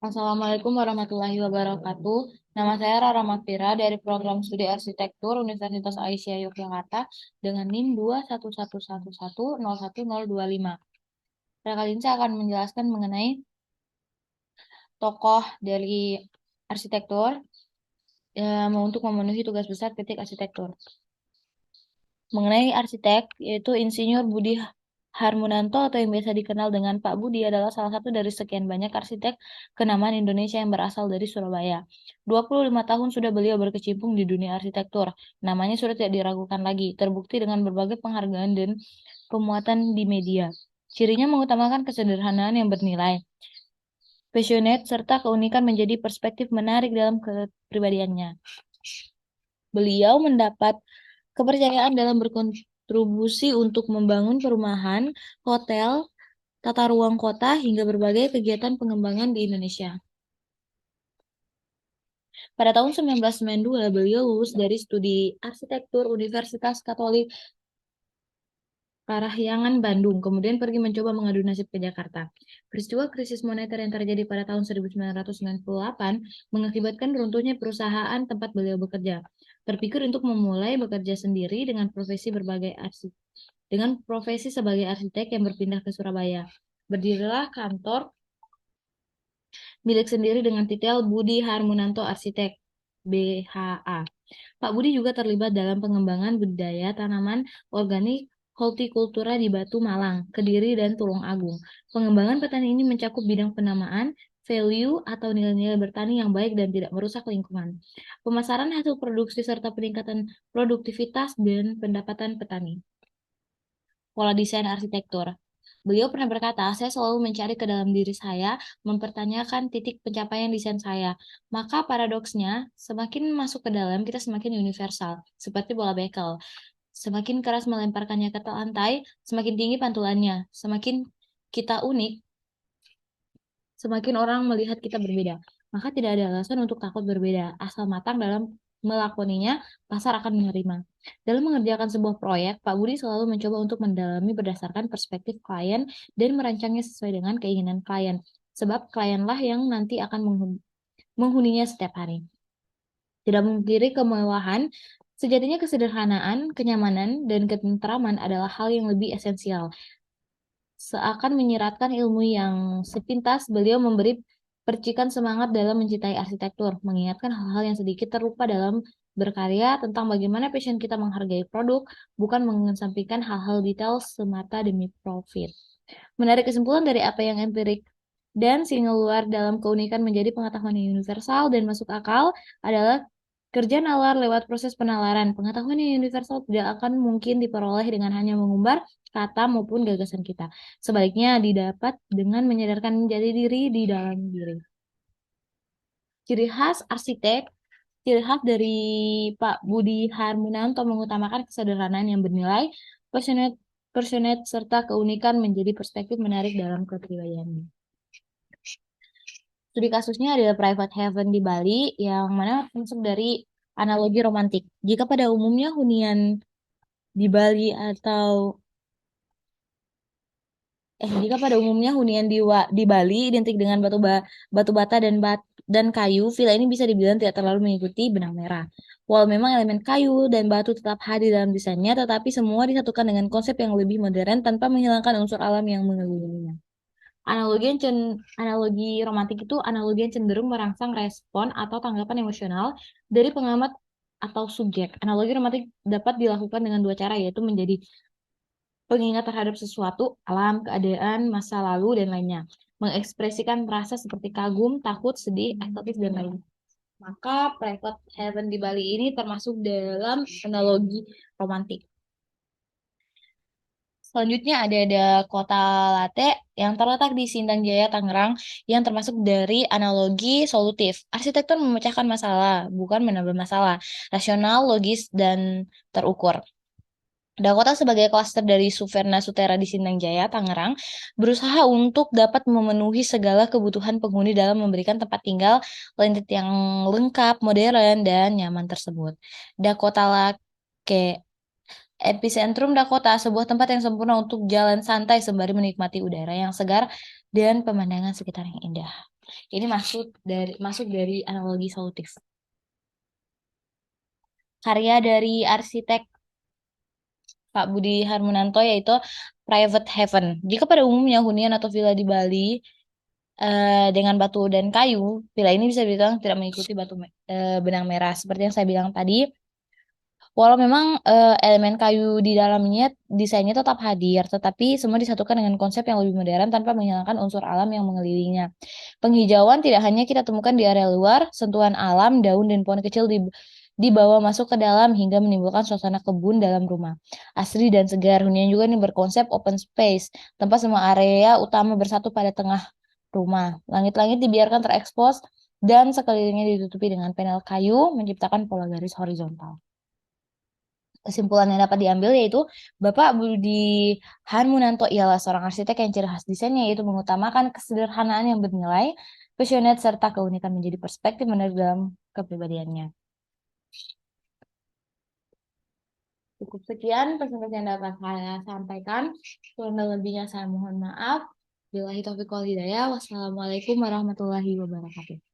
Assalamualaikum warahmatullahi wabarakatuh. Nama saya Rara Mafira dari Program Studi Arsitektur Universitas Aisyah Yogyakarta dengan NIM 21111101025. Pada kali ini saya akan menjelaskan mengenai tokoh dari arsitektur untuk memenuhi tugas besar titik arsitektur. Mengenai arsitek, yaitu Insinyur Budi Harmunanto atau yang biasa dikenal dengan Pak Budi adalah salah satu dari sekian banyak arsitek kenamaan Indonesia yang berasal dari Surabaya. 25 tahun sudah beliau berkecimpung di dunia arsitektur. Namanya sudah tidak diragukan lagi, terbukti dengan berbagai penghargaan dan pemuatan di media. Cirinya mengutamakan kesederhanaan yang bernilai, passionate, serta keunikan menjadi perspektif menarik dalam kepribadiannya. Beliau mendapat kepercayaan dalam berkontribusi untuk membangun perumahan, hotel, tata ruang kota, hingga berbagai kegiatan pengembangan di Indonesia. Pada tahun 1992, beliau lulus dari studi arsitektur Universitas Katolik Parahyangan Bandung, kemudian pergi mencoba mengadu nasib ke Jakarta. Peristiwa krisis moneter yang terjadi pada tahun 1998 mengakibatkan runtuhnya perusahaan tempat beliau bekerja. Terpikir untuk memulai bekerja sendiri dengan profesi sebagai arsitek yang berpindah ke Surabaya. Berdirilah kantor milik sendiri dengan titel Budi Harmunanto Arsitek BHA. Pak Budi juga terlibat dalam pengembangan budidaya tanaman organik hortikultura di Batu Malang, Kediri, dan Tulung Agung. Pengembangan petani ini mencakup bidang penamaan, value atau nilai-nilai bertani yang baik dan tidak merusak lingkungan, pemasaran hasil produksi serta peningkatan produktivitas dan pendapatan petani. Pola desain arsitektur. Beliau pernah berkata, saya selalu mencari ke dalam diri saya, mempertanyakan titik pencapaian desain saya. Maka paradoksnya, semakin masuk ke dalam, kita semakin universal, seperti bola bekel. Semakin keras melemparkannya ke lantai, semakin tinggi pantulannya. Semakin kita unik, semakin orang melihat kita berbeda. Maka tidak ada alasan untuk takut berbeda. Asal matang dalam melakoninya, pasar akan menerima. Dalam mengerjakan sebuah proyek, Pak Budi selalu mencoba untuk mendalami berdasarkan perspektif klien dan merancangnya sesuai dengan keinginan klien. Sebab klienlah yang nanti akan menghuninya setiap hari. Tidak memungkiri kemewahan, sejatinya kesederhanaan, kenyamanan, dan ketentraman adalah hal yang lebih esensial. Seakan menyiratkan ilmu yang sepintas, beliau memberi percikan semangat dalam mencintai arsitektur, mengingatkan hal-hal yang sedikit terlupa dalam berkarya tentang bagaimana passion kita menghargai produk, bukan mengesampingkan hal-hal detail semata demi profit. Menarik kesimpulan dari apa yang empirik dan singular dalam keunikan menjadi pengetahuan yang universal dan masuk akal adalah kerja nalar lewat proses penalaran. Pengetahuan yang universal tidak akan mungkin diperoleh dengan hanya mengumbar kata maupun gagasan kita. Sebaliknya didapat dengan menyadarkan jati diri di dalam diri. Ciri khas arsitek, ciri khas dari Pak Budi Harmunanto mengutamakan kesederhanaan yang bernilai, passionate, passionate serta keunikan menjadi perspektif menarik dalam kepribadiannya. Studi kasusnya adalah Private Heaven di Bali, yang mana masuk dari analogi romantik. Jika pada umumnya hunian di Bali identik dengan batu bata dan kayu, villa ini bisa dibilang tidak terlalu mengikuti benang merah. Walau memang elemen kayu dan batu tetap hadir dalam desainnya, tetapi semua disatukan dengan konsep yang lebih modern tanpa menghilangkan unsur alam yang mengelilinginya. Analogi romantik itu analogi yang cenderung merangsang respon atau tanggapan emosional dari pengamat atau subjek. Analogi romantik dapat dilakukan dengan dua cara, yaitu menjadi pengingat terhadap sesuatu, alam, keadaan, masa lalu, dan lainnya. Mengekspresikan rasa seperti kagum, takut, sedih, ekstatis, dan lainnya. Maka Private Heaven di Bali ini termasuk dalam analogi romantik. Selanjutnya ada Kota Latte yang terletak di Sindang Jaya, Tangerang, yang termasuk dari analogi solutif. Arsitektur memecahkan masalah, bukan menambah masalah. Rasional, logis, dan terukur. Dakota sebagai klaster dari Suverna Sutera di Sindang Jaya, Tangerang, berusaha untuk dapat memenuhi segala kebutuhan penghuni dalam memberikan tempat tinggal landed yang lengkap, modern, dan nyaman tersebut. Dakota Lake Epicentrum Dakota, sebuah tempat yang sempurna untuk jalan santai sembari menikmati udara yang segar dan pemandangan sekitar yang indah. Ini masuk dari analogi solutif. Karya dari arsitek Pak Budi Harmunanto yaitu Private Heaven. Jika pada umumnya hunian atau villa di Bali dengan batu dan kayu, villa ini bisa dibilang tidak mengikuti benang merah. Seperti yang saya bilang tadi, walau memang elemen kayu di dalamnya desainnya tetap hadir, tetapi semua disatukan dengan konsep yang lebih modern tanpa menghilangkan unsur alam yang mengelilinginya. Penghijauan tidak hanya kita temukan di area luar, sentuhan alam, daun dan pohon kecil dibawa masuk ke dalam hingga menimbulkan suasana kebun dalam rumah. Asri dan segar, hunian juga ini berkonsep open space, tempat semua area utama bersatu pada tengah rumah. Langit-langit dibiarkan terekspos dan sekelilingnya ditutupi dengan panel kayu, menciptakan pola garis horizontal. Kesimpulan yang dapat diambil yaitu Bapak Budi Harmunanto ialah seorang arsitek yang ciri khas desainnya yaitu mengutamakan kesederhanaan yang bernilai, passionate, serta keunikan menjadi perspektif menarik dalam kepribadiannya. Cukup sekian presentasi yang dapat saya sampaikan. Kurang lebihnya saya mohon maaf. Billahi taufiq wal hidayah. Wassalamualaikum warahmatullahi wabarakatuh.